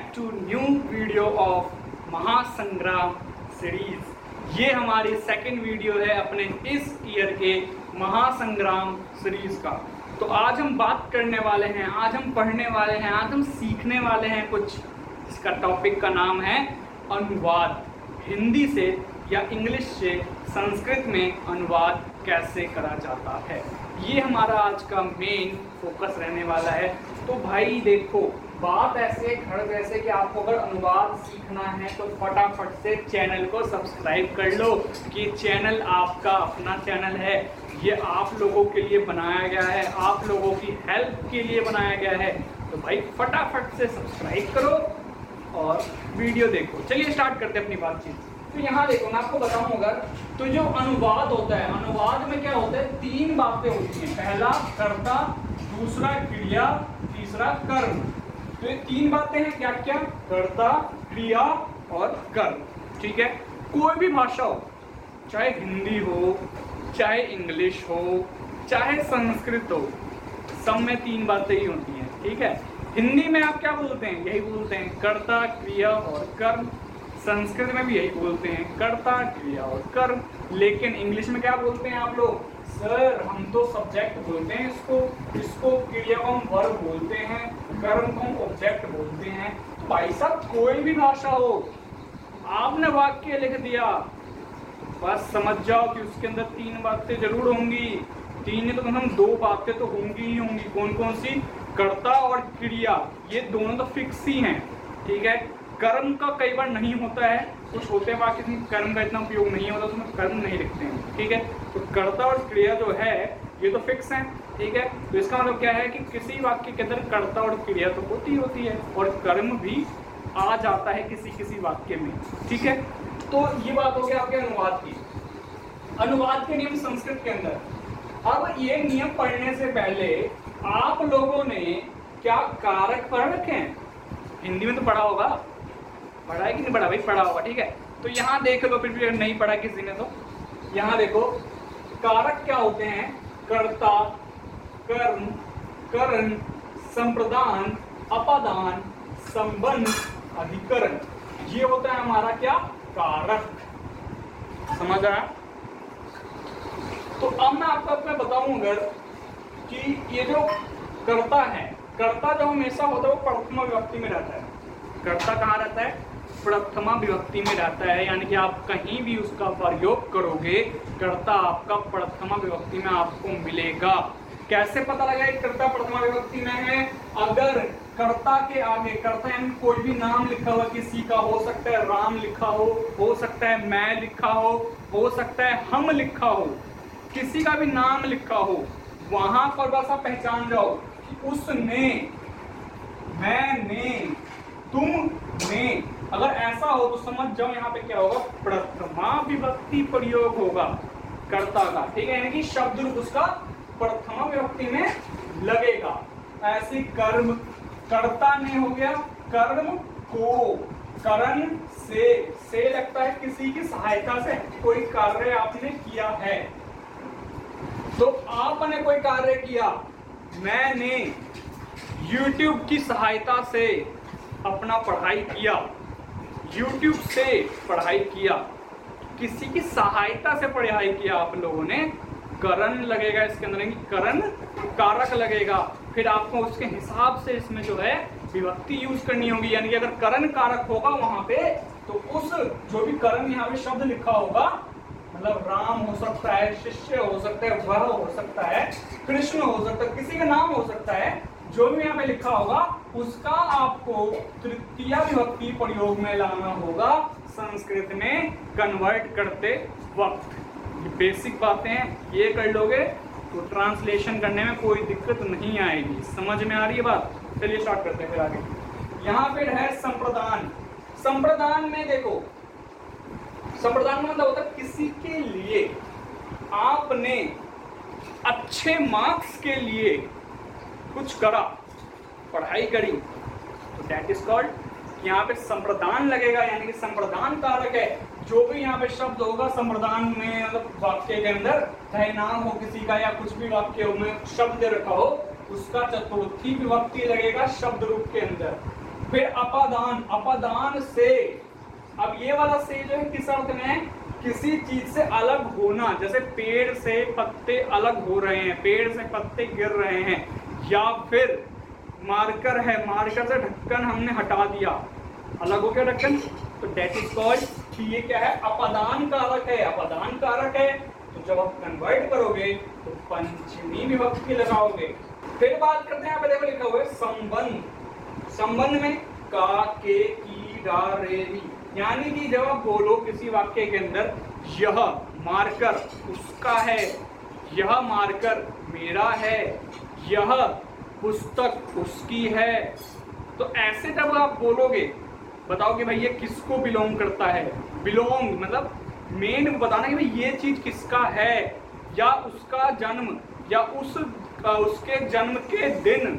Back to new video of Mahasangram series. ये हमारी second video है अपने इस ईयर के महासंग्राम सीरीज का। तो आज हम बात करने वाले हैं, आज हम पढ़ने वाले हैं, आज हम सीखने वाले हैं कुछ। इसका टॉपिक का नाम है अनुवाद। हिंदी से या इंग्लिश से संस्कृत में अनुवाद कैसे करा जाता है, ये हमारा आज का मेन फोकस रहने वाला है। तो भाई देखो, बात ऐसे खड़ जैसे कि आपको अगर अनुवाद सीखना है तो फटाफट से चैनल को सब्सक्राइब कर लो कि चैनल आपका अपना चैनल है। ये आप लोगों के लिए बनाया गया है, आप लोगों की हेल्प के लिए बनाया गया है। तो भाई फटाफट से सब्सक्राइब करो और वीडियो देखो। चलिए स्टार्ट करते हैं अपनी बातचीत। तो यहाँ देखो, मैं आपको बताऊँ अगर, तो जो अनुवाद होता है, अनुवाद में क्या होता है, तीन बातें होती हैं। पहला कर्ता, दूसरा क्रिया, तीसरा कर्म। तो ये तीन बातें हैं, क्या क्या? कर्ता, क्रिया और कर्म। ठीक है, कोई भी भाषा हो, चाहे हिंदी हो, चाहे इंग्लिश हो, चाहे संस्कृत हो, सब में तीन बातें ही होती हैं। ठीक है, हिंदी में आप क्या बोलते हैं? यही बोलते हैं, कर्ता, क्रिया और कर्म। संस्कृत में भी यही बोलते हैं, कर्ता, क्रिया और कर्म। लेकिन इंग्लिश में क्या बोलते हैं आप लोग? सर हम तो सब्जेक्ट बोलते हैं इसको क्रिया को हम वर्ब बोलते हैं, कर्म को हम ऑब्जेक्ट बोलते हैं। तो भाई साहब, कोई भी भाषा हो, आपने वाक्य लिख दिया, बस समझ जाओ कि उसके अंदर तीन बातें जरूर होंगी। तीन नहीं तो कम से कम दो बातें तो होंगी ही होंगी। कौन कौन सी? कर्ता और क्रिया, ये दोनों तो फिक्स ही हैं। ठीक है, कर्म का कई बार नहीं होता है, कुछ होते हैं वाक्य में कर्म का इतना उपयोग नहीं होता, तो उसमें कर्म नहीं लिखते हैं। ठीक है, तो कर्ता और क्रिया जो है ये तो फिक्स है। ठीक है, तो इसका मतलब क्या है कि किसी वाक्य के अंदर कर्ता और क्रिया तो होती है और कर्म भी आ जाता है किसी वाक्य में। ठीक है, तो ये बात हो गई आपके अनुवाद की। अनुवाद के नियम संस्कृत के अंदर। अब ये नियम पढ़ने से पहले आप लोगों ने क्या कारक पढ़ रखे हैं? हिंदी में तो पढ़ा होगा, पढ़ा है कि नहीं पढ़ा? भाई पढ़ा होगा। ठीक है, तो यहाँ देख लो, फिर भी अगर नहीं पढ़ा किसी ने तो यहाँ देखो, कारक क्या होते हैं? कर्ता, कर्म, करण, संप्रदान, अपादान, संबंध, अधिकरण। ये होता है हमारा क्या? कारक। समझ आया? तो अब मैं आपको बताऊं अगर कि ये जो कर्ता है, कर्ता जो हमेशा होता है वो प्रथमा विभक्ति में रहता है। कर्ता कहाँ रहता है? प्रथमा विभक्ति में रहता है, यानी कि आप कहीं भी उसका प्रयोग करोगे, कर्ता आपका प्रथमा विभक्ति में आपको मिलेगा। कैसे पता लगा कि कर्ता प्रथमा विभक्ति में है? अगर कर्ता के आगे, कर्ता यानी कोई भी नाम लिखा हुआ किसी का, हो सकता है राम लिखा हो सकता है मैं लिखा हो सकता है हम लिखा हो, किसी का भी नाम लिखा हो, वहां पर बस आप पहचान जाओ कि उसने, मैंने, तुमने। अगर ऐसा हो तो समझ जाओ यहाँ पे क्या होगा? प्रथमा विभक्ति प्रयोग होगा कर्ता का। ठीक है, यानी कि शब्द रूप उसका प्रथमा विभक्ति में लगेगा। ऐसे कर्म, कर्ता ने हो गया कर्म को, करण से लगता है किसी की सहायता से कोई कार्य आपने किया है। तो आपने कोई कार्य किया, मैंने YouTube की सहायता से अपना पढ़ाई किया, YouTube से पढ़ाई किया, किसी की सहायता से पढ़ाई किया आप लोगों ने, करण लगेगा इसके अंदर, करण कारक लगेगा। फिर आपको उसके हिसाब से इसमें जो है विभक्ति यूज करनी होगी, यानी कि अगर करण कारक होगा वहां पे, तो उस जो भी करण यहाँ पे शब्द लिखा होगा, मतलब राम हो सकता है, शिष्य हो सकता है, वह हो सकता है, कृष्ण हो सकता है, किसी का नाम हो सकता है, जो भी यहाँ पे लिखा होगा उसका आपको तृतीया विभक्ति प्रयोग में लाना होगा संस्कृत में कन्वर्ट करते वक्त। बेसिक बातें हैं, ये कर लोगे तो ट्रांसलेशन करने में कोई दिक्कत नहीं आएगी। समझ में आ रही है बात? चलिए स्टार्ट करते हैं फिर आगे। यहाँ पे है संप्रदान। संप्रदान में देखो, संप्रदान में मतलब होता है किसी के लिए आपने अच्छे मार्क्स के लिए कुछ करा, पढ़ाई करी, तो दैट इज कॉल्ड, यहाँ पे संप्रदान लगेगा, यानी कि संप्रदान कारक है। जो भी यहाँ पे शब्द होगा संप्रदान में, मतलब वाक्य के अंदर, चाहे नाम हो किसी का या कुछ भी वाक्य में शब्द रखा हो, उसका चतुर्थी विभक्ति लगेगा शब्द रूप के अंदर। फिर अपादान, अपादान से, अब ये वाला से जो है किस अर्थ में है, किसी चीज से अलग होना, जैसे पेड़ से पत्ते अलग हो रहे हैं, पेड़ से पत्ते गिर रहे हैं, या फिर मार्कर है, मार्कर से ढक्कन हमने हटा दिया, अलग हो गया ढक्कन, तो डेट इज कॉल्ड, ये क्या है, अपादान कारक है, अपादान कारक है। तो जब आप कन्वर्ट करोगे तो पंचमी विभक्ति लगाओगे। फिर बात करते हैं, यहाँ पे देखो लिखा हुआ है संबंध, संबंध में का, के, की, रा, रे, री, यानी कि जब आप बोलो किसी वाक्य के अंदर यह मार्कर उसका है, यह मार्कर मेरा है, यह पुस्तक उसकी है, तो ऐसे जब आप बोलोगे, बताओ कि भाई ये किसको बिलोंग करता है, बिलोंग मतलब मेन बताना कि भाई ये चीज किसका है, या उसका जन्म, या उसके जन्म के दिन,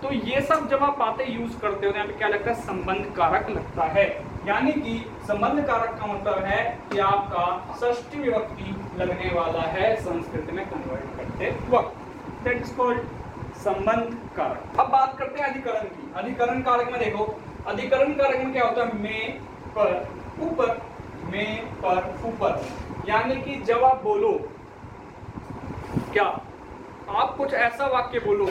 तो ये सब जब आप बातें यूज करते हो तो यहाँ पे क्या लगता है, संबंध कारक लगता है। यानी कि संबंध कारक का मतलब है कि आपका षष्ठी विभक्ति लगने वाला है संस्कृत में कन्वर्ट करते वक्त, दैट इज कॉल्ड संबंध कारक। अब बात करते हैं अधिकरण की। अधिकरण कारक में देखो, अधिकरण कारक में क्या होता है, में पर ऊपर, में पर ऊपर, यानी कि जब आप बोलो, क्या आप कुछ ऐसा वाक्य बोलो,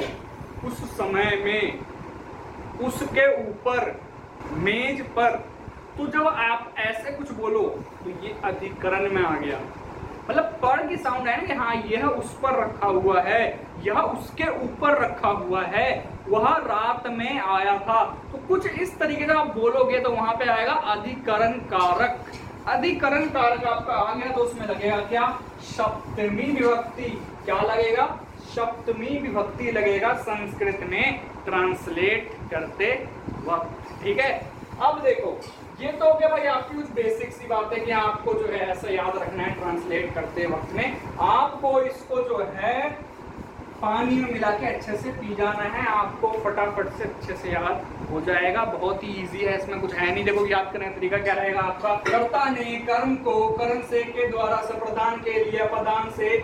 उस समय में, उसके ऊपर, मेज पर, तो जब आप ऐसे कुछ बोलो तो ये अधिकरण में आ गया, मतलब पर की साउंड है ना कि हाँ यह उस पर रखा हुआ है, यह उसके ऊपर रखा हुआ है, वह रात में आया था, तो कुछ इस तरीके से आप बोलोगे तो वहां पे आएगा अधिकरण कारक। अधिकरण कारक आपका आ गया तो उसमें लगेगा क्या, सप्तमी विभक्ति, क्या लगेगा, सप्तमी विभक्ति लगेगा संस्कृत में ट्रांसलेट करते वक्त, ठीक है। अब देखो ये तो हो गया भाई आपकी कुछ बेसिक सी बात है कि आपको जो है ऐसा याद रखना है ट्रांसलेट करते वक्त में, आपको इसको जो है पानी में मिला के अच्छे से पी जाना है, आपको फटाफट से अच्छे से याद हो जाएगा, बहुत ही इजी है, इसमें कुछ है नहीं। देखो याद करने का तरीका क्या रहेगा आपका, कर्ता ने कर्म को करण से के द्वारा संप्रदान के लिए अपदान से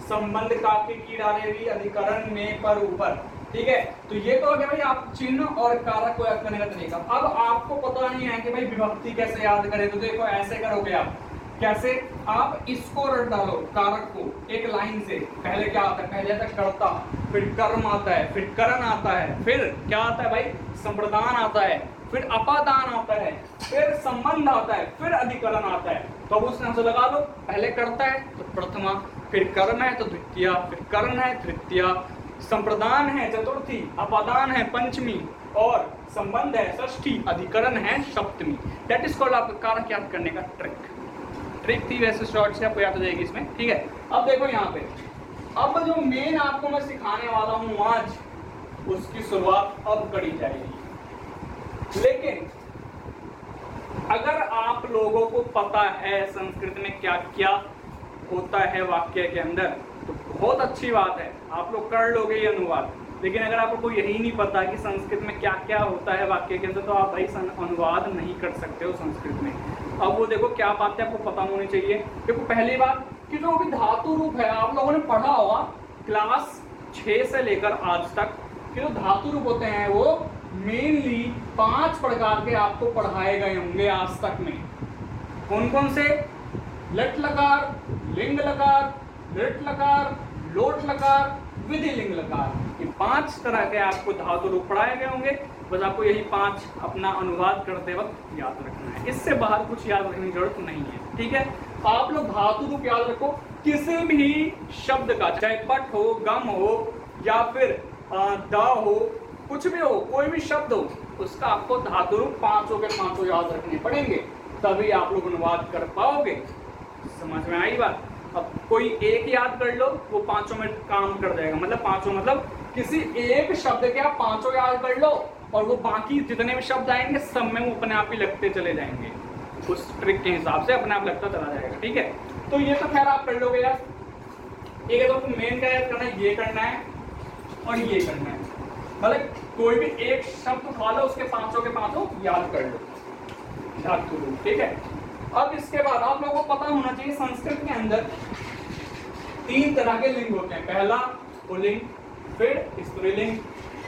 संबंध का की डालेगी अधिकरण में पर ऊपर, ठीक है। तो ये तो हो गया भाई आप चिन्ह और कारक को याद करने का तरीका। अब आपको पता नहीं है कि भाई विभक्ति कैसे याद करें, तो देखो ऐसे करोगे आप, कैसे, आप इसको रट डालो कारक को एक लाइन से, पहले क्या आता है, पहले आता है कर्ता, फिर कर्म आता है, फिर करण आता है, फिर क्या आता है भाई, संप्रदान आता है, फिर अपादान आता है, फिर संबंध आता है, फिर अधिकरण आता है। तो अब उस नाम से लगा लो, पहले कर्ता है तो प्रथमा, फिर कर्म है तो द्वितीय, फिर करण है तृतीय, संप्रदान है चतुर्थी, अपादान है पंचमी, और संबंध है षष्ठी, अधिकरण है सप्तमी। दैट इज कॉल्ड आपका कारक याद करने का ट्रिक थी, वैसे शॉर्ट से आपको याद हो जाएगी इसमें, ठीक है। अब देखो यहाँ पे, अब जो मेन आपको मैं सिखाने वाला हूँ आज, उसकी शुरुआत अब करी जाएगी। लेकिन अगर आप लोगों को पता है संस्कृत में क्या क्या होता है वाक्य के अंदर, तो बहुत अच्छी बात है, आप लोग कर लोगे ये अनुवाद। लेकिन अगर आपको यही नहीं पता कि संस्कृत में क्या क्या होता है वाक्य के अंदर, तो आप भाई अनुवाद नहीं कर सकते हो संस्कृत में। अब वो देखो क्या बात है आपको पता होनी चाहिए। देखो पहली बात कि जो अभी धातु रूप है, आप लोगों ने पढ़ा होगा क्लास 6 से लेकर आज तक कि जो धातु रूप होते हैं वो मेनली 5 प्रकार के आपको पढ़ाए गए होंगे आज तक में। कौन कौन से, लट लकार, लिंग लकार, लृट लकार, लोट लकार, विधि लिंग लकार, ये 5 तरह के आपको धातु रूप पढ़ाए गए होंगे। बस आपको यही 5 अपना अनुवाद करते वक्त याद रखना है, इससे बाहर कुछ याद रखने की जरूरत नहीं है, ठीक है। आप लोग धातु रूप याद रखो, किसी भी शब्द का, चाहे पट हो, गम हो, या फिर द हो, कुछ भी हो, कोई भी शब्द हो, उसका आपको धातु रूप 5 के 5 याद रखने पड़ेंगे, तभी आप लोग अनुवाद कर पाओगे। समझ में आई बात। अब कोई एक याद कर लो, वो 5 में काम कर जाएगा, मतलब 5 मतलब किसी एक शब्द के आप 5 याद कर लो, और वो बाकी जितने भी शब्द आएंगे सब में वो अपने आप ही लगते चले जाएंगे, उस ट्रिक के हिसाब से अपने आप लगता चला जाएगा, ठीक है। तो ये तो खैर आप कर लोगे यार, ठीक है। तो मेन क्या याद करना है, ये करना है और ये करना है, मतलब कोई भी एक शब्द उठा लो, उसके 5 के 5 याद कर लो, धातु रूप, ठीक है। अब इसके बाद आप लोगों को पता होना चाहिए संस्कृत के अंदर 3 तरह के लिंग होते हैं। पहला पुल्लिंग, फिर स्त्रीलिंग,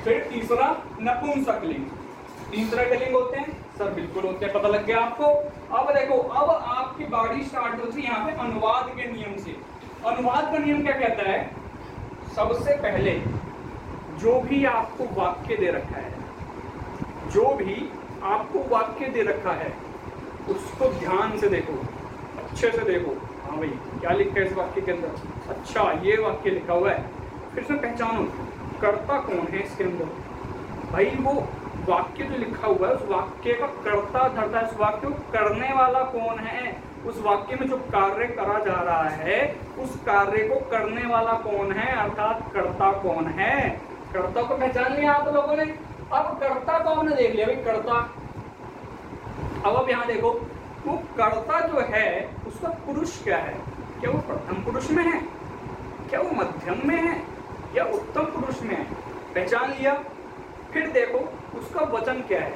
फिर तीसरा नपुंसक लिंग। 3 तरह के लिंग होते हैं सर, बिल्कुल होते हैं, पता लग गया आपको। अब देखो, अब आपकी बाड़ी स्टार्ट होती है यहाँ पे अनुवाद के नियम से। अनुवाद का नियम क्या कहता है? सबसे पहले जो भी आपको वाक्य दे रखा है, जो भी आपको वाक्य दे रखा है उसको ध्यान से देखो, अच्छे से देखो। हाँ भाई, क्या लिखा है इस वाक्य के अंदर? अच्छा, ये वाक्य लिखा हुआ है। फिर से पहचानो कर्ता कौन है इसके अंदर। भाई वो वाक्य जो लिखा हुआ है उस वाक्य का कर्ता धर्ता, इस वाक्य को करने वाला कौन है, उस वाक्य में जो कार्य करा जा रहा है उस कार्य को करने वाला कौन है, अर्थात कर्ता कौन है। कर्ता को पहचान लिया आप लोगों ने। अब कर्ता को हमने देख लिया भाई, कर्ता। अब यहाँ देखो, वो कर्ता जो है उसका पुरुष क्या है? क्या वो प्रथम पुरुष में है, क्या वो मध्यम में है, या उत्तम पुरुष में है? पहचान लिया। फिर देखो उसका वचन क्या है,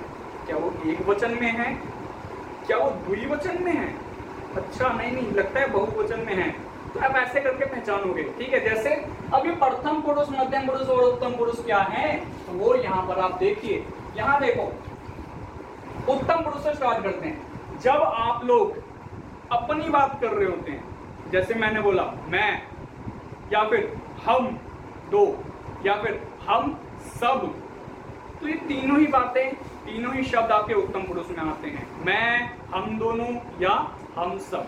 क्या वो एक वचन में है, क्या वो द्विवचन में है? अच्छा, नहीं, लगता है बहुवचन में है। तो आप ऐसे करके पहचानोगे, ठीक है। जैसे अब ये प्रथम पुरुष, मध्यम पुरुष और उत्तम पुरुष क्या है, तो वो यहाँ पर आप देखिए। यहाँ देखो, उत्तम पुरुष से स्टार्ट करते हैं। जब आप लोग अपनी बात कर रहे होते हैं, जैसे मैंने बोला मैं, या फिर हम दो, या फिर हम सब, तो ये तीनों ही बातें, तीनों ही शब्द आपके उत्तम पुरुष में आते हैं। मैं, हम दोनों या हम सब,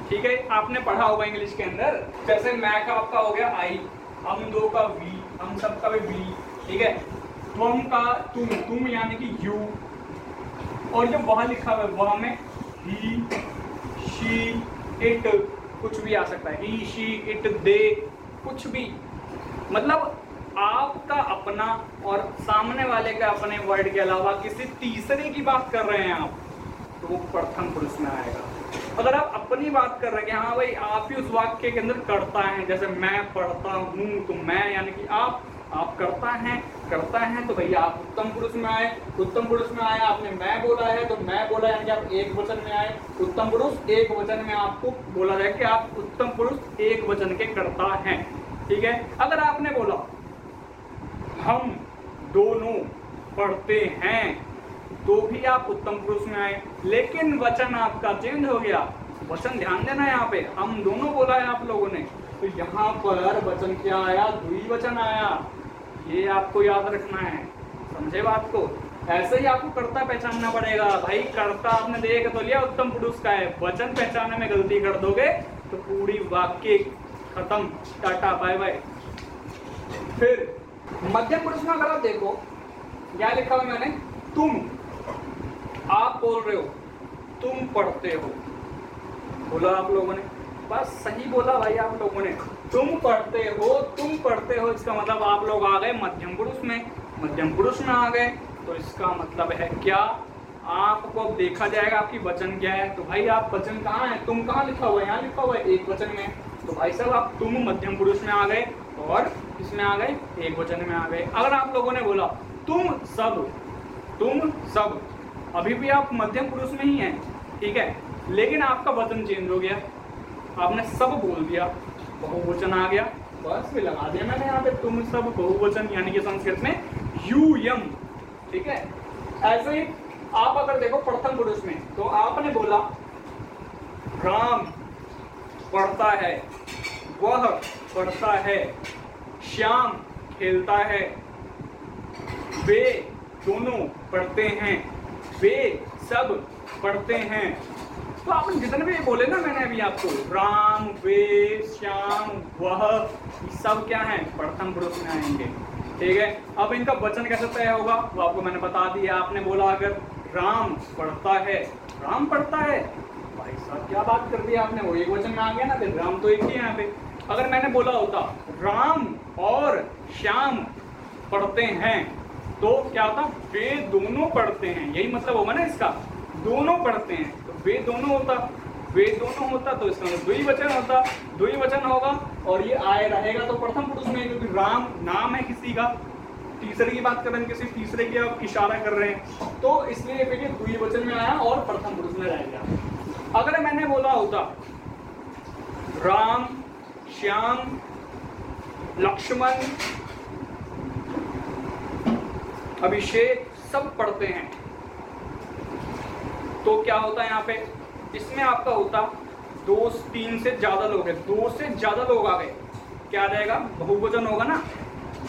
ठीक है। आपने पढ़ा होगा इंग्लिश के अंदर, जैसे मैं का आपका हो गया आई, हम दो का वी, हम सब का भी वी, ठीक है। तुम का तुम यानी कि यू, और जो वहां लिखा हुआ है वहां में ही, शी, इट, कुछ भी आ सकता है। ही, शी, इट, दे, कुछ भी। मतलब आपका अपना और सामने वाले का अपने वर्ड के अलावा किसी तीसरे की बात कर रहे हैं आप, तो वो प्रथम पुरुष में आएगा। अगर आप अपनी बात कर रहे हैं कि हाँ भाई आप ही उस वाक्य के अंदर करता है, जैसे मैं पढ़ता हूँ, तो मैं यानी कि आप करता है, तो भैया आप उत्तम पुरुष में आए। उत्तम पुरुष में आए, आपने मैं बोला है तो मैं बोला, यानी कि आप एक वचन में आए। उत्तम पुरुष एक वचन में आपको बोला जाए कि आप उत्तम पुरुष एक वचन के कर्ता हैं, ठीक है। अगर आपने बोला हम दोनों पढ़ते हैं, तो भी आप उत्तम पुरुष में आए, लेकिन वचन आपका चेंज हो गया। वचन ध्यान देना, यहाँ पे हम दोनों बोला है आप लोगों ने, तो यहाँ पर वचन क्या आया? द्विवचन आया। ये आपको याद रखना है, समझे बात को। ऐसे ही आपको कर्ता पहचानना पड़ेगा। भाई कर्ता आपने देख तो लिया उत्तम पुरुष का है, वचन पहचानने में गलती कर दोगे तो पूरी वाक्य खत्म, टाटा बाय बाय। फिर मध्यम पुरुष में अगर आप देखो, क्या लिखा हुआ मैंने? तुम, आप बोल रहे हो, तुम पढ़ते हो, बोला आप लोगों ने, बस सही बोला भाई आप लोगों ने। तुम पढ़ते हो, इसका मतलब आप लोग आ गए मध्यम पुरुष में। मध्यम पुरुष में आ गए तो इसका मतलब है क्या? आपको अब देखा जाएगा आपकी वचन क्या है। तो भाई आप वचन कहाँ है? तुम कहाँ लिखा हुआ है? यहाँ लिखा हुआ है एक वचन में। तो भाई साहब आप तुम मध्यम पुरुष में आ गए और किसमें आ गए? एक वचन में आ गए। अगर आप लोगों ने बोला तुम सब, अभी भी आप मध्यम पुरुष में ही हैं, ठीक है, लेकिन आपका वचन चेंज हो गया, आपने सब बोल दिया, बहुवचन आ गया, बस भी लगा दिया मैंने यहाँ पे तुम सब बहुवचन, यानी कि संस्कृत में यूयम, ठीक है। ऐसे ही आप अगर देखो प्रथम पुरुष में, तो आपने बोला राम पढ़ता है, वह पढ़ता है, श्याम खेलता है, वे दोनों पढ़ते हैं, वे सब पढ़ते हैं। तो आपने जितने भी बोले ना मैंने अभी आपको, राम, वे, श्याम, वह, सब क्या है? प्रथम पुरुष में आएंगे, ठीक है। अब इनका वचन कैसे तय होगा वो आपको मैंने बता दिया। आपने बोला अगर राम पढ़ता है, राम पढ़ता है, भाई साहब क्या बात कर दी आपने, वो एक वचन में आ गया ना, फिर राम तो एक ही है यहाँ पे। अगर मैंने बोला होता राम और श्याम पढ़ते हैं, तो क्या होता? वे दोनों पढ़ते हैं, यही मतलब होगा ना इसका, दोनों पढ़ते हैं, तो वे दोनों होता, वे दोनों होता, तो इसका मतलब द्विवचन होता, द्विवचन होगा और ये आए रहेगा तो प्रथम पुरुष में, क्योंकि राम नाम है किसी का, तीसरे की बात कर रहे हैं, किसी तीसरे की आप इशारा कर रहे हैं, तो इसलिए फिर ये द्विवचन में आया और प्रथम पुरुष में रहेगा। अगर मैंने बोला होता राम, श्याम, लक्ष्मण, अभिषेक सब पढ़ते हैं, तो क्या होता है यहाँ पे, इसमें आपका होता 2-3 से ज्यादा लोग हैं, 2 से ज्यादा लोग आ गए, क्या रहेगा, बहुवचन होगा ना।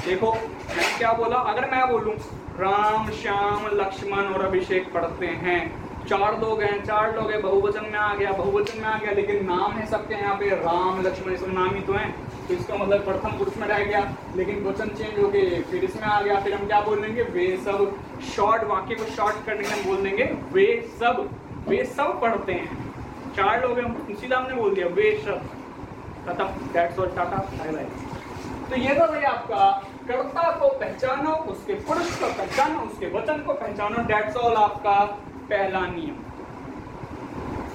देखो मैंने क्या बोला, अगर मैं बोलूं राम श्याम लक्ष्मण और अभिषेक पढ़ते हैं, 4 लोग हैं, 4 लोग हैं, बहुवचन में आ गया, बहुवचन में आ गया, लेकिन नाम है सबके यहाँ पे राम लक्ष्मण, इसमें नाम ही तो है, तो इसका मतलब प्रथम पुरुष में रह गया, लेकिन वचन चेंज हो गए, फिर इसमें आ गया, फिर हम क्या बोल देंगे, वे सब। शॉर्ट वाक्य को शॉर्ट करने के हम बोल देंगे वे सब पढ़ते हैं, 4 लोग हैं, सीधा हमने बोल दिया वे सब, खत्म, that's all, tata bye bye. तो ये था भाई आपका कर्ता को पहचानो, उसके पुरुष को पहचानो, उसके वचन को पहचानो, दैट्स ऑल आपका पहला नियम।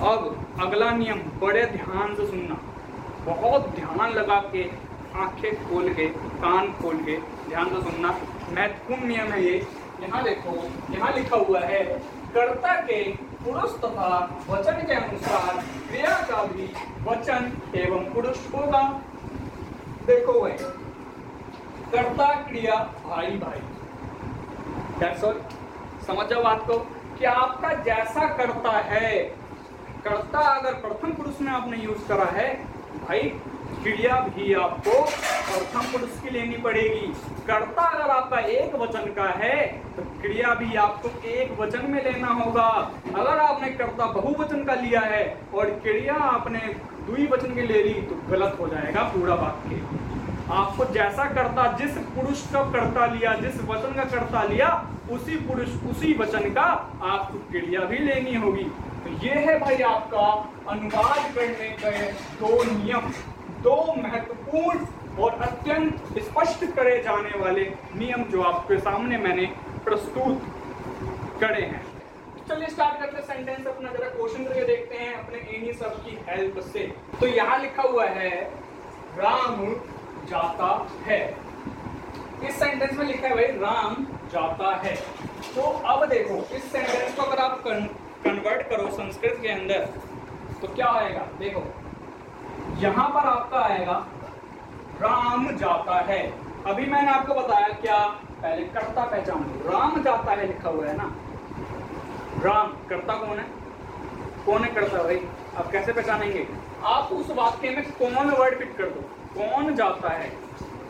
अब अगला नियम, बड़े ध्यान से सुनना, बहुत ध्यान लगा के, आंखें खोल के, कान खोल के ध्यान से सुनना, महत्वपूर्ण नियम है ये। यहाँ देखो, यहाँ लिखा हुआ है कर्ता के पुरुष तथा वचन के अनुसार क्रिया का भी वचन एवं पुरुष होगा। देखो भाई, कर्ता क्रिया भाई भाई, दैट्स ऑल, समझ जाओ बात को कि आपका जैसा कर्ता है, कर्ता अगर प्रथम पुरुष में आपने यूज करा है भाई, क्रिया भी आपको प्रथम पुरुष की लेनी पड़ेगी। कर्ता अगर आपका एक वचन का है तो क्रिया भी आपको एक वचन में लेना होगा। अगर आपने कर्ता बहुवचन का लिया है और क्रिया आपने द्विवचन की ले ली तो गलत हो जाएगा पूरा वाक्य। आपको जैसा कर्ता, जिस पुरुष का कर्ता लिया, जिस वचन का कर्ता लिया, उसी पुरुष उसी वचन का आपको क्रिया भी लेनी होगी। तो ये है भाई आपका अनुवाद करने के 2 नियम, 2 महत्वपूर्ण और अत्यंत स्पष्ट करे जाने वाले नियम जो आपके सामने मैंने प्रस्तुत करे हैं। चलिए स्टार्ट करते सेंटेंस अपना, जरा क्वेश्चन करके देखते हैं अपने इन्हीं सब की हेल्प से। तो यहाँ लिखा हुआ है राम जाता है, इस सेंटेंस में लिखा है भाई राम जाता है। तो अब देखो इस सेंटेंस को अगर आप कन्वर्ट करो संस्कृत के अंदर तो क्या आएगा, देखो यहां पर आपका आएगा राम जाता है। अभी मैंने आपको बताया क्या, पहले कर्ता पहचान लो, राम जाता है लिखा हुआ है ना, राम कर्ता कौन है, कौन है कर्ता भाई, आप कैसे पहचानेंगे, आप उस वाक्य में कौन वर्ड फिट कर दो, कौन जाता है,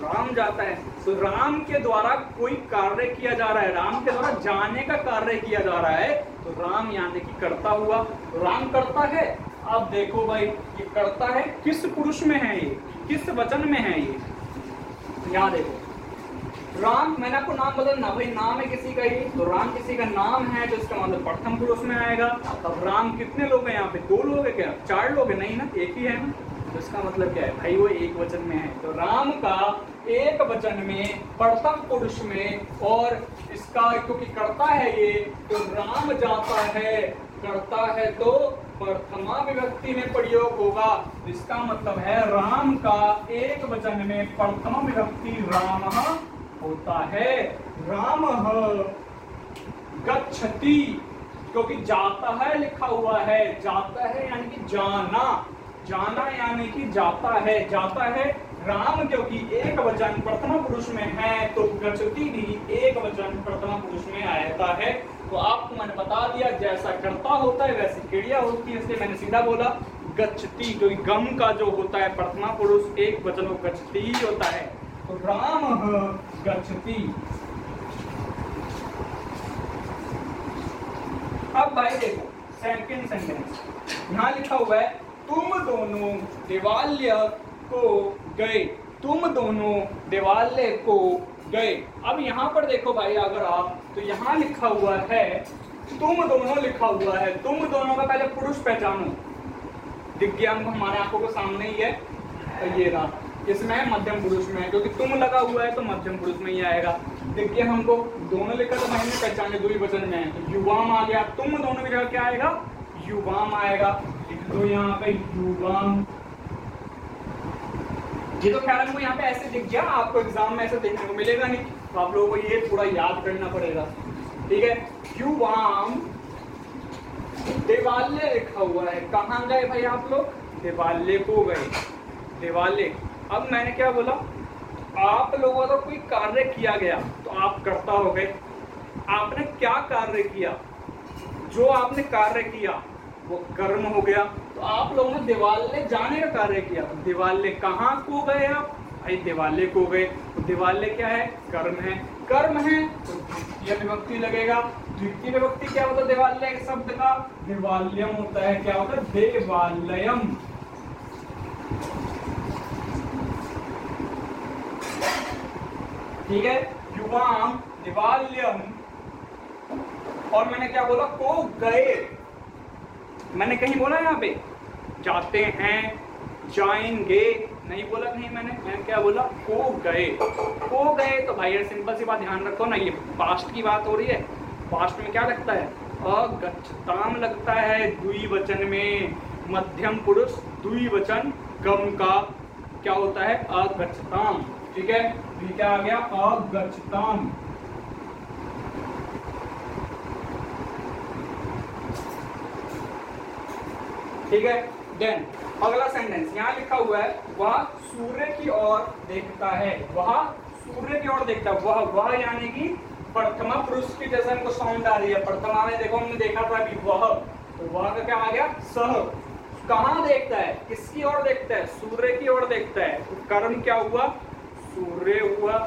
राम जाता है, तो राम के द्वारा कोई कार्य किया जा रहा है, राम के द्वारा जाने का कार्य किया जा रहा है, तो राम यानी कि कर्ता हुआ, राम करता है। अब देखो भाई ये करता है किस पुरुष में है, ये किस वचन में है, ये यहाँ देखो राम, मैंने आपको नाम बदलना भाई, नाम है किसी का ही, तो राम किसी का नाम है तो इसका मतलब प्रथम पुरुष में आएगा। अब राम कितने लोग हैं यहाँ पे, 2 लोग है क्या, 4 लोग है, नहीं ना, एक ही है ना, तो इसका मतलब क्या है भाई, वो एक वचन में है, तो राम का एक वचन में प्रथम पुरुष में, और इसका क्योंकि करता है ये, तो राम जाता है, करता है तो प्रथमा विभक्ति में प्रयोग होगा, इसका मतलब है राम का एक वचन में प्रथमा विभक्ति राम होता है। राम गच्छति, क्योंकि जाता है लिखा हुआ है, जाता है यानी कि जाना, जाना यानी कि जाता है, जाता है। राम क्योंकि एक वचन प्रथम पुरुष में है तो गच्छति भी एक वचन प्रथम पुरुष में आता है। तो आपको मैंने बता दिया जैसा कर्ता होता है वैसी क्रिया होती है, इसलिए मैंने सीधा बोला गच्छति, क्योंकि गम का जो होता है प्रथमा पुरुष एक वचन वो गच्छति ही होता है। तो राम गच्छति। अब भाई देखो सेकंड सेंटेंस, यहाँ लिखा हुआ है तुम दोनों देवालय को गए, तुम दोनों देवालय को गए। अब यहाँ पर देखो भाई अगर आप, तो यहाँ लिखा हुआ है तुम दोनों लिखा हुआ है, तुम दोनों का पहले पुरुष पहचानो, दिख गया हमको, हमारे आंखों के सामने ही है, तो ये रहा, इसमें मध्यम पुरुष में है, क्योंकि तुम लगा हुआ है तो मध्यम पुरुष में ही आएगा। दिख गया हमको, दोनों लिखा तो मैंने पहचाने, दो ही वचन में है, तो युवाम आ गया, तुम दोनों की जगह क्या आएगा, युवाम आएगा, लिख दो यहाँ पे युवाम। ये तो ख्याल हमको यहाँ पे ऐसे दिख गया, आपको एग्जाम में ऐसे देखने को मिलेगा नहीं, तो आप लोगों को ये थोड़ा याद करना पड़ेगा, ठीक है। युवाम, देवालय लिखा हुआ है, कहाँ गए भाई आप लोग, देवालय को गए, देवालय। अब मैंने क्या बोला, आप लोगों का कोई कार्य किया गया तो आप कर्ता हो गए, आपने क्या कार्य किया, जो आपने कार्य किया वो कर्म हो गया। तो आप लोगों ने दिवाले जाने का कार्य किया, तो दिवाले कहाँ को गए आप? भाई दिवाले को गए। तो दिवाले क्या है? कर्म है। कर्म है तो द्वितीय विभक्ति लगेगा। द्वितीय विभक्ति क्या होता है दिवाल्य शब्द का? दिवाल्यम होता है। क्या होता है? देवालयम। ठीक है, युवाम दिवाल्यम। और मैंने क्या बोला? को गए। मैंने कहीं बोला यहाँ पे जाते हैं, जाएंगे नहीं बोला कहीं मैंने क्या बोला? को गए। को गए तो भाई यार सिंपल सी बात ध्यान रखो ना, ये पास्ट की बात हो रही है। पास्ट में क्या लगता है? अगच्छताम लगता है द्विवचन में। मध्यम पुरुष द्विवचन गम का क्या होता है? अगच्छताम। ठीक है, ये क्या आ गया? अगच्छताम। ठीक है, देन अगला सेंटेंस यहाँ लिखा हुआ है, वह सूर्य की ओर देखता है। वह सूर्य की ओर देखता है। वह यानी कि प्रथमा पुरुष की जैसे हमको साउंड आ रही है। प्रथमा में देखो हमने देखा था अभी वह, तो वह का क्या आ गया? सह। कहाँ देखता है? किसकी ओर देखता है? सूर्य की ओर देखता है। तो कर्म क्या हुआ? सूर्य हुआ।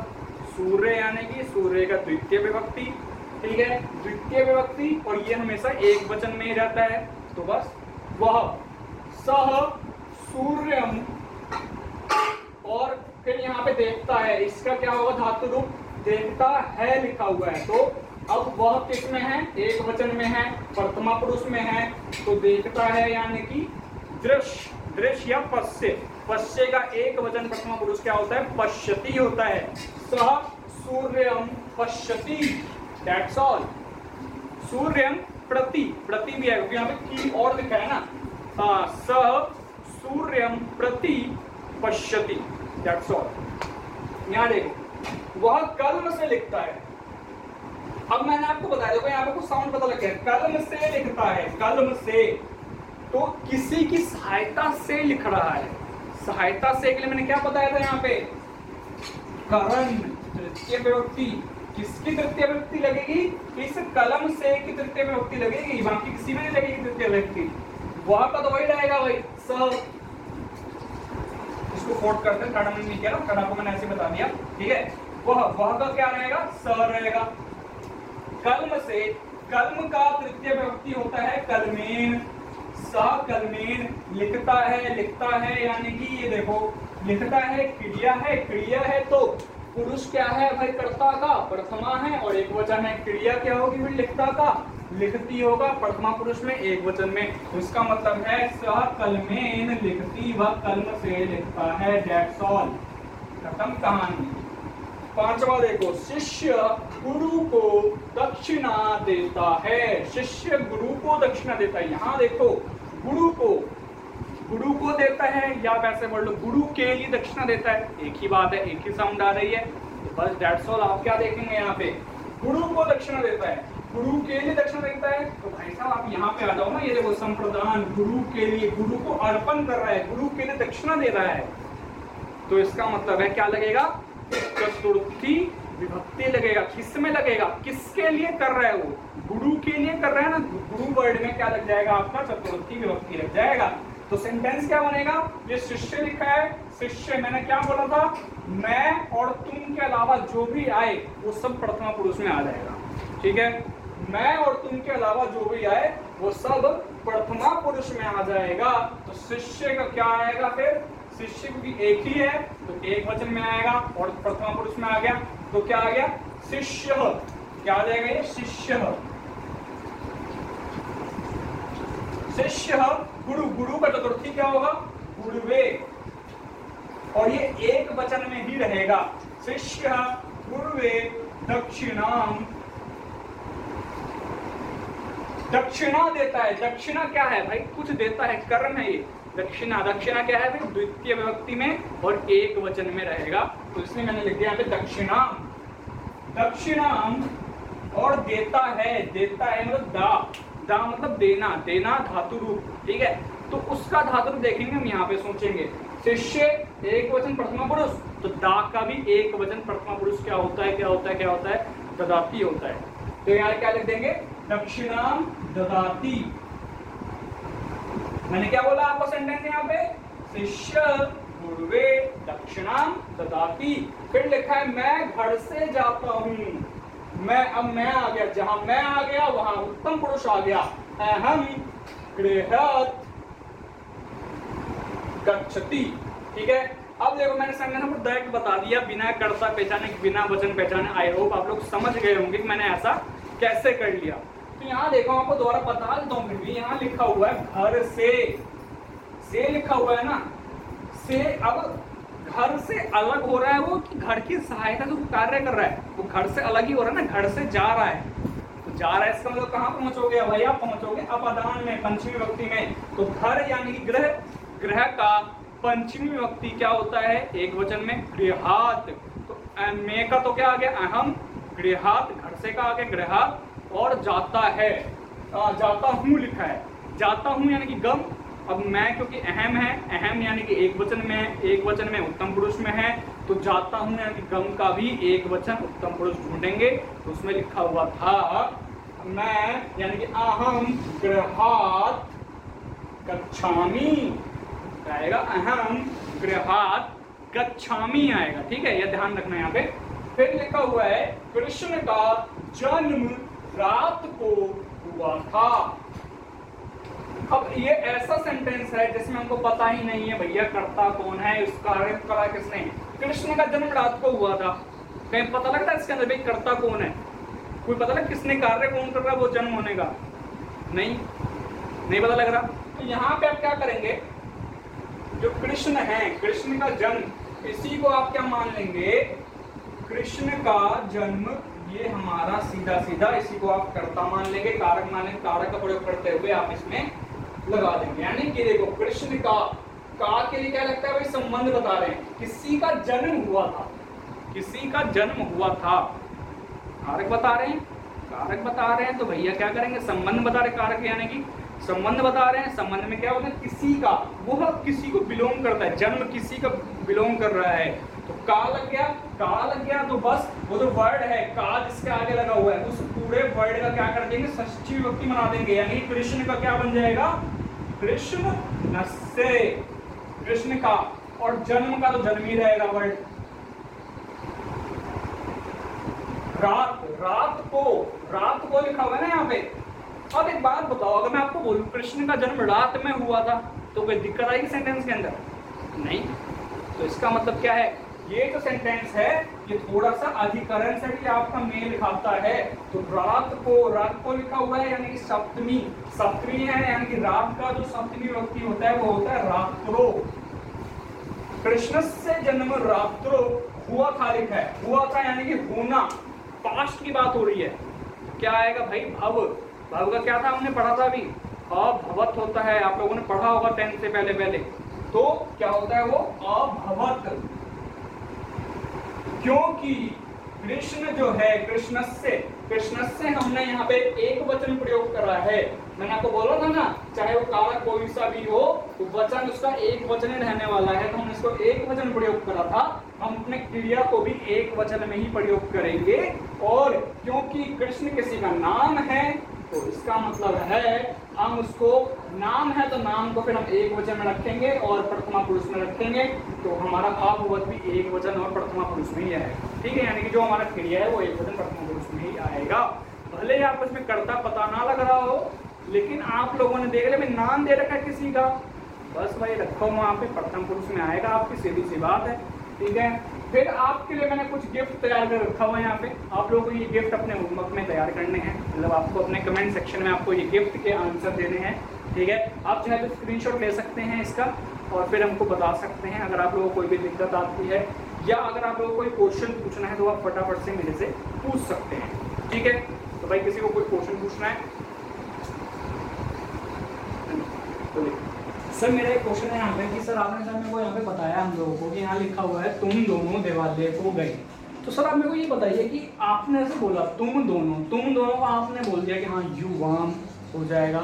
सूर्य यानी कि सूर्य का द्वितीय विभक्ति। ठीक है, द्वितीय विभक्ति, और ये हमेशा एक वचन में ही रहता है। तो बस वह सह सूर्यम, और फिर यहाँ पे देखता है, इसका क्या होगा? धातु रूप देखता है लिखा हुआ है। तो अब वह किस में है? एक वचन में है, प्रथमा पुरुष में है। तो देखता है यानी कि दृश्य। दृश्य या पश्य। पश्य का एक वचन प्रथमा पुरुष क्या होता है? पश्यति होता है। सह सूर्यम पश्यति, दैट्स ऑल। सूर्यम प्रति, प्रति भी है क्योंकि यहाँ पे की और लिखा है ना। सह सूर्यम प्रति पश्यति, दैट्स ऑल। यहाँ देखो, वह कलम से लिखता है। अब मैंने आपको बताया, देखो यहाँ पे कुछ साउंड पता लग गया। कलम से लिखता है, कलम से, तो किसी की सहायता से लिख रहा है। सहायता से के लिए मैंने क्या बताया था यहाँ पे? करण, तृतीय विभक्ति। किसकी तृतीय विभक्ति लगेगी? इस कलम से की तृतीय विभक्ति लगेगी, बाकी किसी में नहीं लगेगी तृतीय विभक्ति। वह का तो वही रहेगा भाई, स। इसको फोर्ट करते हैं, थर्ड में नहीं किया ना, थर्ड को मैंने ऐसे बता दिया। ठीक है, वह का क्या रहेगा? स रहेगा। कलम से, कलम का तृतीय विभक्ति होता है कलमेन। स कलमेन लिखता है, लिखता है यानी कि ये देखो लिखता है क्रिया है। क्रिया है तो पुरुष क्या है भाई? कर्ता का, प्रथमा है, और एक वचन है। क्रिया क्या होगी फिर? लिखता का, लिखती होगा प्रथमा पुरुष में एक वचन में। इसका मतलब है सह कलमेन लिखती, वह कलम से लिखता है, दैट्स ऑल। खत्म कहानी। पांचवा देखो, शिष्य गुरु को दक्षिणा देता है। शिष्य गुरु को दक्षिणा देता है। यहाँ देखो गुरु को देता है, या वैसे बोल लो गुरु के लिए दक्षिणा देता है। एक ही बात है, एक ही साउंड आ रही है। तो बस दैट्स ऑल। आप क्या देखेंगे यहाँ पे? गुरु को दक्षिणा देता है, गुरु के लिए दक्षिणा देता है। तो भाई साहब आप यहाँ पे आ जाओ ना, ये देखो संप्रदान, गुरु के लिए, गुरु को अर्पण कर रहा है, गुरु के लिए दक्षिणा दे रहा है। तो इसका मतलब है क्या लगेगा? चतुर्थी विभक्ति लगेगा। किस में लगेगा? किसके लिए कर रहा है वो? गुरु के लिए कर रहा है ना। गुरु वर्ड में क्या लग जाएगा आपका? चतुर्थी विभक्ति लग जाएगा। तो सेंटेंस क्या बनेगा? ये शिष्य लिखा है, शिष्य, मैंने क्या बोला था? मैं और तुम के अलावा जो भी आए वो सब प्रथमा पुरुष में आ जाएगा। ठीक है, मैं और तुम के अलावा जो भी आए वो सब प्रथमा पुरुष में आ जाएगा। तो शिष्य का क्या आएगा फिर? शिष्य भी एक ही है तो एक वचन में आएगा, और प्रथमा पुरुष में आ गया तो क्या आ गया? शिष्य। क्या आ जाएगा ये? शिष्य। शिष्य गुरु, गुरु का चतुर्थी क्या होगा? गुरुवे, और ये एक वचन में ही रहेगा। शिष्य गुरुवे दक्षिणाम, दक्षिणा देता है। दक्षिणा क्या है भाई? कुछ देता है, कर्म है ये। दक्षिणा, दक्षिणा क्या है भाई? द्वितीय विभक्ति में और एक वचन में रहेगा, तो इसलिए मैंने लिख दिया यहाँ पे दक्षिणाम। दक्षिणाम, और देता है, देता है मतलब दा मतलब देना, देना धातु रूप। ठीक है, तो उसका धातु रूप देखेंगे हम यहाँ पे, सोचेंगे। शिष्य एक वचन प्रथमा पुरुष, तो दा का भी एक वचन प्रथमा पुरुष क्या होता है? क्या होता है? क्या होता है? ददाती होता है। तो यहाँ क्या लिख देंगे? दक्षिणाम ददाति। मैंने क्या बोला आपको सेंटेंस यहाँ पे, शिष्य गुरुवे दक्षिणाम ददाति। फिर लिखा है मैं घर से जाता हूँ, अब मैं आ गया, जहां मैं आ गया वहां उत्तम पुरुष आ गया। अहम गृहात गच्छति। ठीक है, अब देखो मैंने सेंटेंस आपको डायरेक्ट बता दिया बिना कर्ता पहचाने, बिना वचन पहचाने। आई होप आप लोग समझ गए होंगे कि मैंने ऐसा कैसे कर लिया। तो यहाँ देखो आपको दोबारा बता देता हूँ, फिर भी यहाँ लिखा हुआ है घर से लिखा हुआ है ना, से। अब घर से अलग हो रहा है वो कि घर की सहायता जो कार्य कर रहा है वो घर से अलग ही हो रहा है ना, घर से जा रहा है। तो जा रहा है इसका मतलब कहाँ पहुंचोगे भाई, आप पहुंचोगे अपदान में, पंचमी विभक्ति में। तो घर यानी कि गृह, गृह का पंचमी विभक्ति क्या होता है, एक वचन में गृहात। तो मैं का तो क्या आ गया, अहम गृहात, घर से का आ गया गृहात। और जाता है, जाता हूँ लिखा है, जाता हूँ यानी कि गम। अब मैं क्योंकि अहम है, अहम यानी कि एक वचन में है, एक वचन में उत्तम पुरुष में है, तो जाता हूँ यानी कि गम का भी एक वचन उत्तम पुरुष ढूंढेंगे। तो उसमें लिखा हुआ था मैं यानी कि अहम गृहात गच्छामि आएगा, अहम गृहात गच्छामि आएगा। ठीक है, यह ध्यान रखना यहाँ पे। फिर लिखा हुआ है कृष्ण का जन्म रात को हुआ था। अब ये ऐसा सेंटेंस है जिसमें हमको पता ही नहीं है भैया कर्ता कौन है, उसका कार्य करा किसने। कृष्ण का जन्म रात को हुआ था, कहीं पता लगता है इसके अंदर भाई कर्ता कौन है, कोई पता लग किसने कार्य कौन कर रहा है वो जन्म होने का, नहीं पता लग रहा। तो यहाँ पे आप क्या करेंगे, जो कृष्ण है, कृष्ण का जन्म, इसी को आप क्या मान लेंगे, कृष्ण का जन्म, ये हमारा सीधा सीधा इसी को आप कर्ता मान लेंगे, कारक मान लेंगे। कारक का प्रयोग करते हुए आप इसमें लगा देंगे। यानी कि देखो कृष्ण का के लिए क्या लगता है भाई, संबंध बता रहे हैं, किसी का जन्म हुआ था, किसी का जन्म हुआ था। कारक बता रहे हैं, कारक बता रहे हैं, तो भैया क्या करेंगे, संबंध बता रहे, कारक यानी कि संबंध बता रहे हैं। संबंध में क्या होता है, किसी का, वो किसी को बिलोंग करता है, जन्म किसी का बिलोंग कर रहा है। तो का लग गया, तो बस वो जो वर्ड है का जिसके आगे लगा हुआ है उस पूरे वर्ड का क्या कर देंगे, षष्ठी विभक्ति बना देंगे। यानी कृष्ण का क्या बन जाएगा, कृष्ण नस्य, कृष्ण का। और जन्म का तो जन्म ही रहेगा वर्ड। रात को लिखा हुआ है ना यहाँ पे। अब एक बात बताओ, अगर मैं आपको बोलूं कृष्ण का जन्म रात में हुआ था तो कोई दिक्कत आएगी सेंटेंस के अंदर, नहीं। तो इसका मतलब क्या है, ये जो सेंटेंस है ये थोड़ा सा अधिकरण से भी आपका मेल खाता है। तो रात को लिखा हुआ है यानी कि सप्तमी है, यानी कि रात का जो सप्तमी विभक्ति होता है वो होता है रात्रो। कृष्ण से जन्म रात्रो हुआ था लिखा है, हुआ था यानी कि होना, पास्ट की बात हो रही है। क्या आएगा भाई, भव का क्या था, हमने पढ़ा था अभी, अभवत होता है, आप लोगों ने पढ़ा होगा 10 से पहले। तो क्या होता है वो अभवत, क्योंकि कृष्ण जो है कृष्ण से हमने यहाँ पे एक वचन प्रयोग करा है। मैंने आपको बोला था ना, चाहे वो कारक कोई सा भी हो तो वचन उसका एक वचन रहने वाला है, तो हमने इसको एक वचन प्रयोग करा था। हम अपने क्रिया को भी एक वचन में ही प्रयोग करेंगे। और क्योंकि कृष्ण किसी का नाम है तो इसका मतलब है हम उसको, नाम है तो नाम को फिर हम एक वचन में रखेंगे और प्रथमा पुरुष में रखेंगे, तो हमारा अभवत भी एक वचन और प्रथमा पुरुष में ही आएगा। ठीक है, यानी कि जो हमारा क्रिया है वो एक वचन प्रथमा पुरुष में ही आएगा। भले ही आपको इसमें कर्ता पता ना लग रहा हो, लेकिन आप लोगों ने देख लिया नाम दे रखा है किसी का, बस भाई रखो वहाँ पे प्रथम पुरुष में आएगा, आपकी सीधी सी बात है। ठीक है, फिर आपके लिए मैंने कुछ गिफ्ट तैयार कर रखा हुआ है यहाँ पे। आप लोगों को ये गिफ्ट अपने होमवर्क में तैयार करने हैं, मतलब आपको अपने कमेंट सेक्शन में आपको ये गिफ्ट के आंसर देने हैं। ठीक है, आप चाहे तो स्क्रीनशॉट ले सकते हैं इसका और फिर हमको बता सकते हैं अगर आप लोगों को कोई भी दिक्कत आती है, या अगर आप लोगों को कोई क्वेश्चन पूछना है तो आप फटाफट से मेरे से पूछ सकते हैं। ठीक है, तो भाई किसी को कोई क्वेश्चन पूछना है तो सर मेरा एक क्वेश्चन है यहाँ पे कि सर आपने सर मेरे को यहाँ पे बताया हम लोगों को कि यहाँ लिखा हुआ है तुम दोनों देवालय को गए। तो सर आप मेरे को ये बताइए कि आपने ऐसे बोला तुम दोनों को आपने बोल दिया कि हाँ यू वाम हो जाएगा।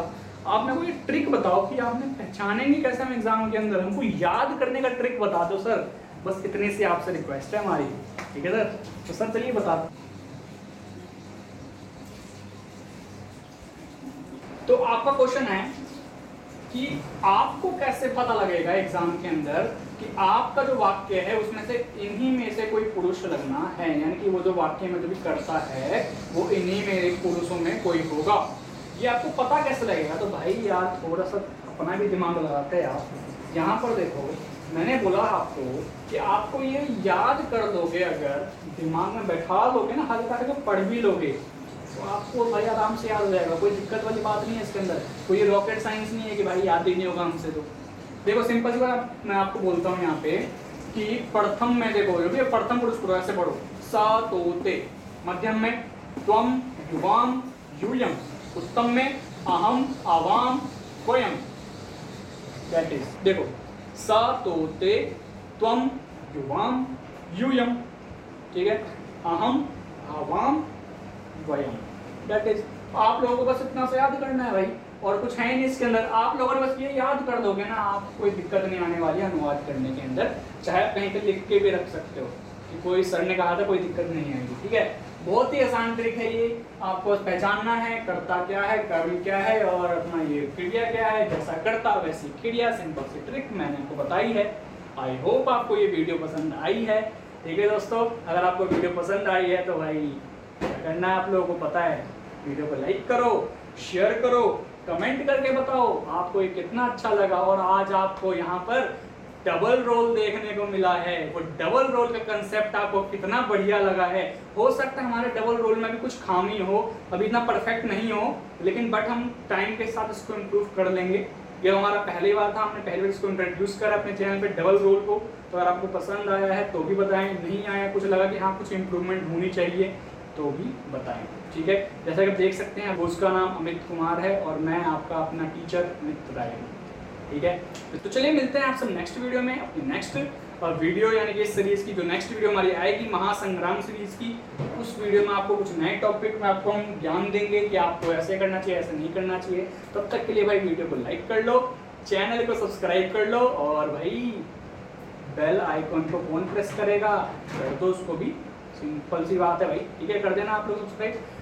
आप मेरे को ये ट्रिक बताओ कि आपने पहचानेंगे कैसे हम एग्जाम के अंदर, हमको याद करने का ट्रिक बता दो सर, बस इतने से आपसे रिक्वेस्ट है हमारी। ठीक है सर, तो सर चलिए बता तो आपका क्वेश्चन है कि आपको कैसे पता लगेगा एग्जाम के अंदर कि आपका जो वाक्य है उसमें से इन्हीं में से कोई पुरुष लगना है, यानी कि वो जो वाक्य में जो भी करता है वो इन्हीं में एक पुरुषों में कोई होगा। ये आपको पता कैसे लगेगा? तो भाई यार थोड़ा सा अपना भी दिमाग लगाते हैं आप। यहाँ पर देखो, मैंने बोला आपको कि आपको ये याद कर लोगे, अगर दिमाग में बैठा लोगे ना, हल्का हल्का पढ़ भी लोगे तो आपको भाई आराम से याद हो जाएगा। कोई दिक्कत वाली बात नहीं है इसके अंदर, कोई रॉकेट साइंस नहीं है कि भाई याद ही नहीं होगा हमसे। तो देखो सिंपल सी बात मैं आपको बोलता हूँ यहाँ पे कि प्रथम में देखो, जो भी प्रथम पुरुष पढ़ो ऐसे पढ़ो, सा तो ते, मध्यम में त्वम युवाम यूयम, उत्तम में अहम आवाम वयम। दैट इज, देखो सा तो ते त्वम युवाम यूयम, ठीक है, अहम आवाम वयम। दैट इज, आप लोगों को बस इतना से याद करना है भाई, और कुछ है नहीं इसके अंदर। आप लोगों ने बस ये याद कर दोगे ना, आपको कोई दिक्कत नहीं आने वाली है अनुवाद करने के अंदर। चाहे आप कहीं पे लिख के भी रख सकते हो कि कोई सर ने कहा था, कोई दिक्कत नहीं आएगी, ठीक है। बहुत ही आसान ट्रिक है ये, आपको पहचानना है कर्ता क्या है, कर्म क्या है और अपना ये क्रिया क्या है। जैसा कर्ता वैसी क्रिया, सिंपल सी ट्रिक मैंने आपको बताई है। आई होप आपको ये वीडियो पसंद आई है, ठीक है दोस्तों। अगर आपको वीडियो पसंद आई है तो भाई क्या करना है आप लोगों को पता है, वीडियो को लाइक करो, शेयर करो, कमेंट करके बताओ आपको ये कितना अच्छा लगा। और आज आपको यहाँ पर डबल रोल देखने को मिला है, वो डबल रोल का कंसेप्ट आपको कितना बढ़िया लगा है। हो सकता है हमारे डबल रोल में भी कुछ खामी हो, अभी इतना परफेक्ट नहीं हो, लेकिन बट हम टाइम के साथ इसको इम्प्रूव कर लेंगे। ये हमारा पहली बार था, हमने पहली बार इसको इंट्रोड्यूस करा अपने चैनल पे डबल रोल को। तो अगर आपको पसंद आया है तो भी बताएं, नहीं आया कुछ लगा कि हाँ कुछ इम्प्रूवमेंट होनी चाहिए तो भी बताएं, ठीक है। जैसा कि आप देख सकते हैं उसका नाम अमित कुमार है और मैं आपका अपना टीचर अमित राय हूँ, ठीक है। तो चलिए मिलते हैं आप सब नेक्स्ट वीडियो में, अपनी नेक्स्ट वीडियो यानी कि इस सीरीज की जो नेक्स्ट वीडियो हमारी आएगी महासंग्राम सीरीज की, उस वीडियो में आपको कुछ नए टॉपिक में आपको हम ज्ञान देंगे कि आपको ऐसे करना चाहिए, ऐसे नहीं करना चाहिए। तब तक के लिए भाई वीडियो को लाइक कर लो, चैनल को सब्सक्राइब कर लो और भाई बेल आइकॉन को कौन प्रेस करेगा, कर दो उसको भी, सिंपल सी बात है भाई, ठीक है, कर देना आप लोग सब्सक्राइब।